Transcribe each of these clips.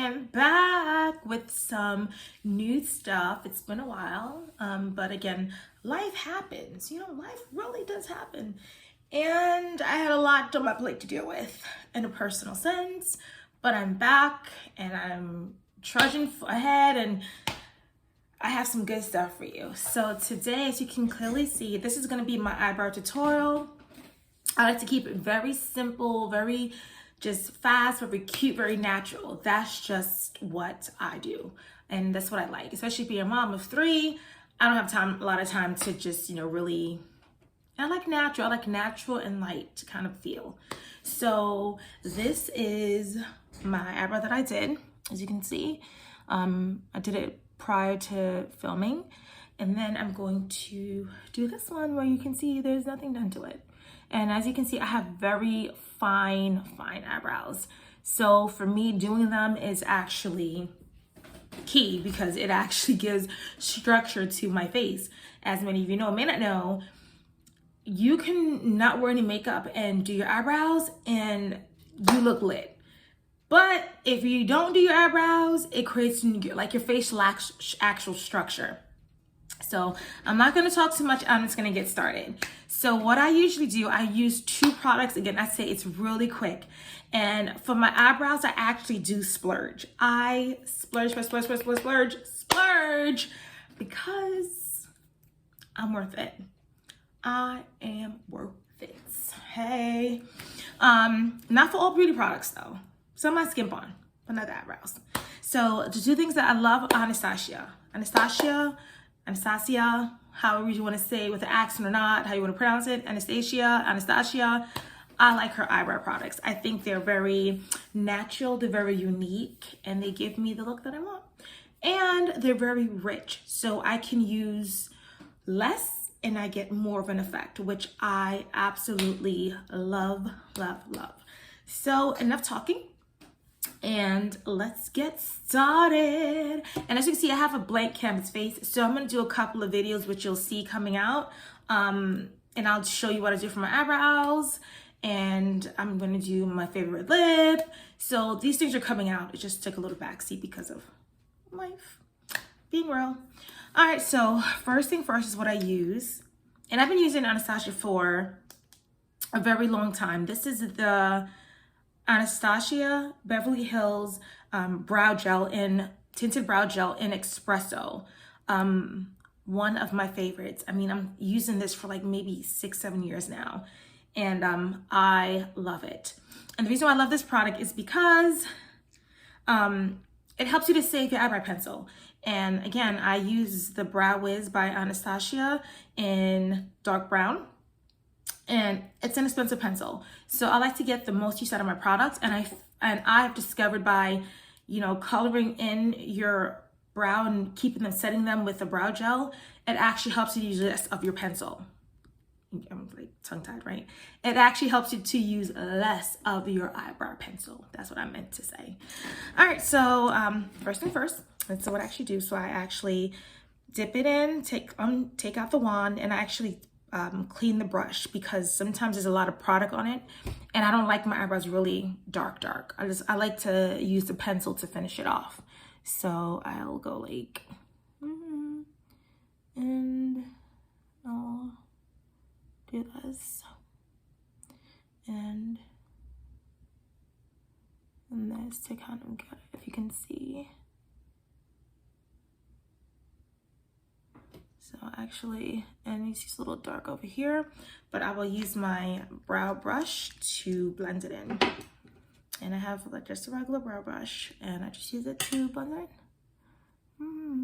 am back with some new stuff. It's been a while, but again, life happens. You know, life really does happen. And I had a lot on my plate to deal with in a personal sense, but I'm back and I'm trudging ahead and I have some good stuff for you. So today, as you can clearly see, this is going to be my eyebrow tutorial. I like to keep it very simple, very just fast, very cute, very natural. That's just what I do. And that's what I like, especially being a mom of 3. I don't have a lot of time to just, really, I like natural and light kind of feel. So this is my eyebrow that I did, as you can see. I did it prior to filming. And then I'm going to do this one where you can see there's nothing done to it. And as you can see, I have very fine eyebrows. So for me, doing them is actually key because it actually gives structure to my face. As many of you know, may not know, you can not wear any makeup and do your eyebrows and you look lit. But if you don't do your eyebrows, it creates, like, your face lacks actual structure. So I'm not going to talk too much. I'm just going to get started. So what I usually do, I use 2 products. Again, I say it's really quick. And for my eyebrows, I actually do splurge. I splurge because I'm worth it. I am worth it. Hey. Not for all beauty products though. Some I skimp on, but not the eyebrows. So the 2 things that I love, Anastasia, however you want to say, with the accent or not, how you want to pronounce it, Anastasia. I like her eyebrow products. I think they're very natural, they're very unique, and they give me the look that I want. And they're very rich, so I can use less and I get more of an effect, which I absolutely love. So enough talking. And let's get started. And as you can see, I have a blank canvas face. So I'm going to do a couple of videos, which you'll see coming out. And I'll show you what I do for my eyebrows. And I'm going to do my favorite lip. So these things are coming out. It just took a little backseat because of life being real. All right, so first thing first is what I use. And I've been using Anastasia for a very long time. This is the Anastasia Beverly Hills brow gel tinted brow gel in Expresso. One of my favorites. I mean, I'm using this for like maybe 6-7 years now, and I love it. And the reason why I love this product is because it helps you to save your eyebrow pencil. And again, I use the Brow Wiz by Anastasia in dark brown. And it's an expensive pencil. So I like to get the most use out of my products. And I've discovered by, coloring in your brow and setting them with the brow gel, it actually helps you to use less of your pencil. I'm like tongue-tied, right? It actually helps you to use less of your eyebrow pencil. That's what I meant to say. All right, so first thing first, that's what I actually do. So I actually dip it in, take out the wand, and I actually clean the brush because sometimes there's a lot of product on it and I don't like my eyebrows really dark. I like to use the pencil to finish it off. So I'll go like, and I'll do this and this to kind of get it, if you can see. So actually, and it's a little dark over here, but I will use my brow brush to blend it in. And I have like just a regular brow brush, and I just use it to blend it in.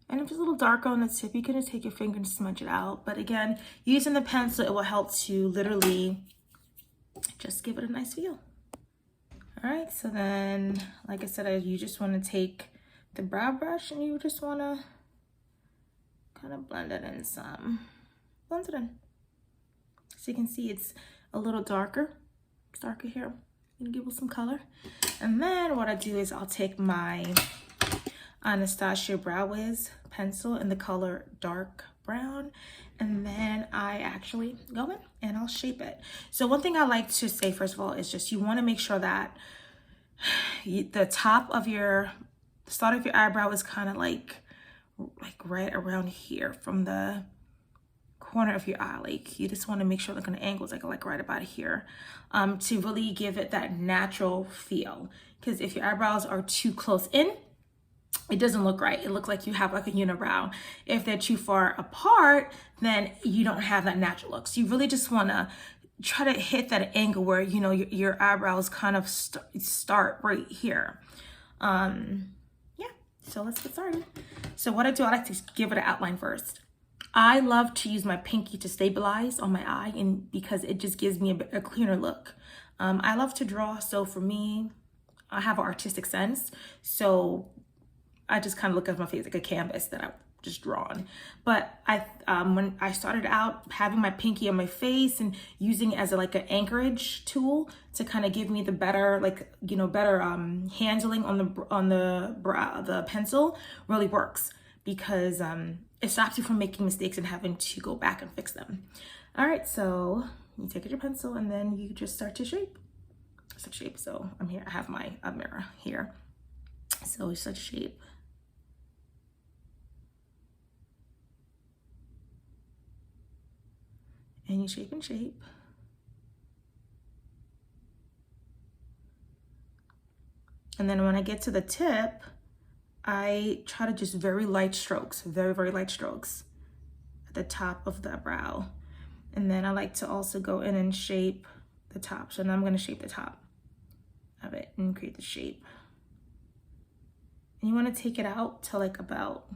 And if it's a little darker on the tip, you can just take your finger and smudge it out. But again, using the pencil, it will help to literally just give it a nice feel. All right, so then, like I said, you just want to take the brow brush and you just want to kind of blend it in some. Blend it in. So you can see it's a little darker. It's darker here. I'm gonna give it some color. And then what I do is I'll take my Anastasia Brow Wiz pencil in the color dark brown, and then I actually go in and I'll shape it. So one thing I like to say, first of all, is just you want to make sure that the top of the start of your eyebrow is kind of like right around here from the corner of your eye. Like you just want to make sure like an angle is like right about here, to really give it that natural feel. Because if your eyebrows are too close in, it doesn't look right. It looks like you have like a unibrow. If they're too far apart, then you don't have that natural look. So you really just want to try to hit that angle where, you know, your eyebrows kind of start right here. Yeah, so let's get started. So what I do, I like to give it an outline first. I love to use my pinky to stabilize on my eye, and because it just gives me a cleaner look. I love to draw, so for me, I have an artistic sense, so I just kind of look at my face like a canvas that I've just drawn. But when I started out having my pinky on my face and using it as like an anchorage tool to kind of give me the better, like, you know, better handling on the pencil, really works, because it stops you from making mistakes and having to go back and fix them. All right, so you take your pencil and then you just start to shape. So I'm here, I have my mirror here. So we start to shape. And you shape and shape. And then when I get to the tip, I try to just very light strokes, very light strokes at the top of the brow. And then I like to also go in and shape the top. So now I'm gonna shape the top of it and create the shape. And you wanna take it out to like about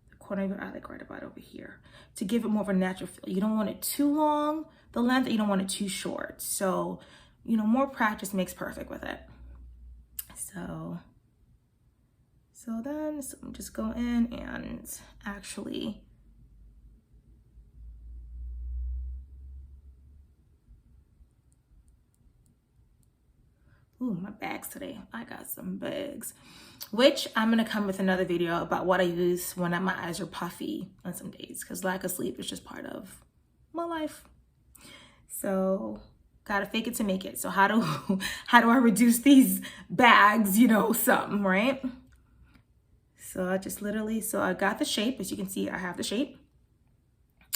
the corner of your eye, like right about over here, to give it more of a natural feel. You don't want it too long, the length, you don't want it too short. So, you know, more practice makes perfect with it. So then just go in and actually ooh, my bags today. I got some bags, which I'm gonna come with another video about what I use when my eyes are puffy on some days, because lack of sleep is just part of my life. So gotta fake it to make it. So how do I reduce these bags, you know, some, right? So I just literally, so I got the shape. As you can see, I have the shape.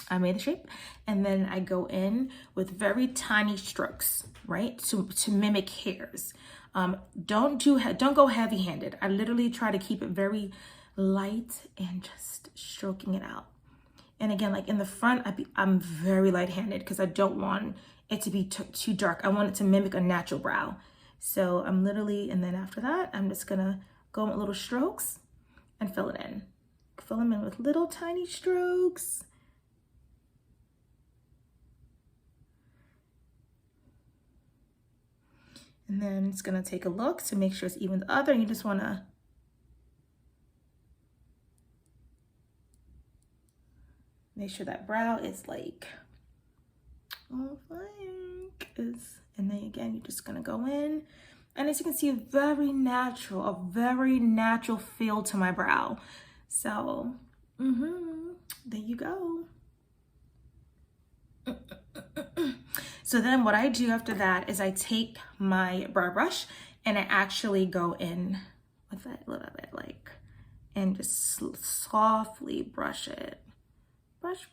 I made the shape. And then I go in with very tiny strokes, right? To mimic hairs. Don't go heavy-handed. I literally try to keep it very light and just stroking it out. And again, like in the front, I'm very light-handed because I don't want it to be too dark. I want it to mimic a natural brow. So I'm literally, and then after that, I'm just gonna go with little strokes and fill it in. Fill them in with little tiny strokes. And then it's gonna take a look to make sure it's even the other. You just wanna make sure that brow is like, and then again, you're just gonna go in. And as you can see, a very natural feel to my brow. So, there you go. So then what I do after that is I take my brow brush and I actually go in with that little bit, like, and just softly brush it. Brush,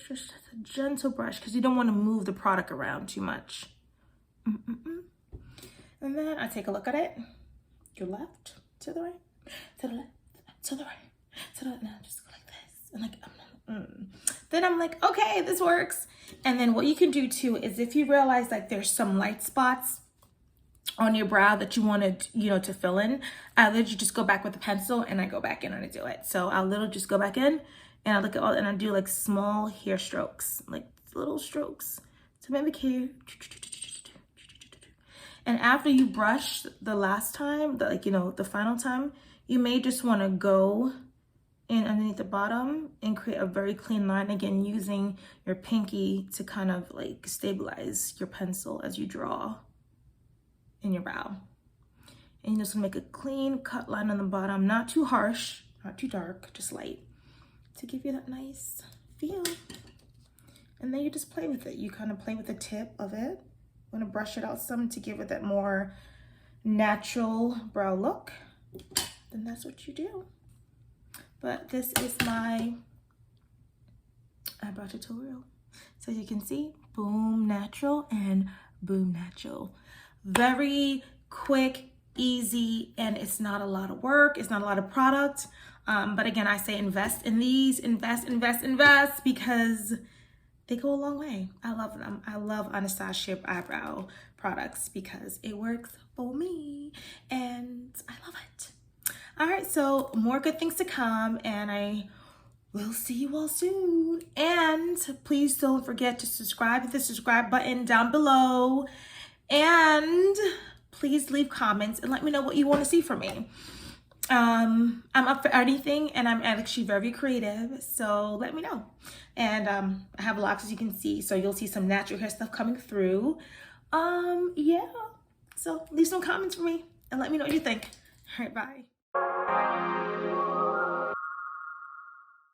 just a gentle brush, because you don't want to move the product around too much. And then I take a look at it. Your left, to the right, to the left, to the right, to the left. Now just go like this. And like, Then I'm like, okay, this works. And then what you can do too is if you realize like there's some light spots on your brow that you wanted, you know, to fill in, I literally just go back with the pencil and I go back in and I do it. So I'll literally just go back in and I look at all, and I do like small hair strokes, like little strokes to mimic hair. And after you brush the last time, the final time, you may just want to go in underneath the bottom and create a very clean line, again using your pinky to kind of like stabilize your pencil as you draw in your brow. And you just make a clean cut line on the bottom, not too harsh, not too dark, just light. to give you that nice feel. And then you just play with it. You kind of play with the tip of it. I'm gonna brush it out some to give it that more natural brow look. Then that's what you do. But this is my eyebrow tutorial. So you can see, boom, natural and boom, natural. Very quick, easy, and it's not a lot of work. It's not a lot of product. But again, I say invest in these, invest, because they go a long way. I love them. I love Anastasia eyebrow products because it works for me and I love it. All right, so more good things to come, and I will see you all soon. And please don't forget to subscribe, hit the subscribe button down below, and please leave comments and let me know what you want to see from me. I'm up for anything, and I'm actually very creative, so let me know. And I have locks, as you can see, so you'll see some natural hair stuff coming through. Yeah, so leave some comments for me and let me know what you think. All right, bye.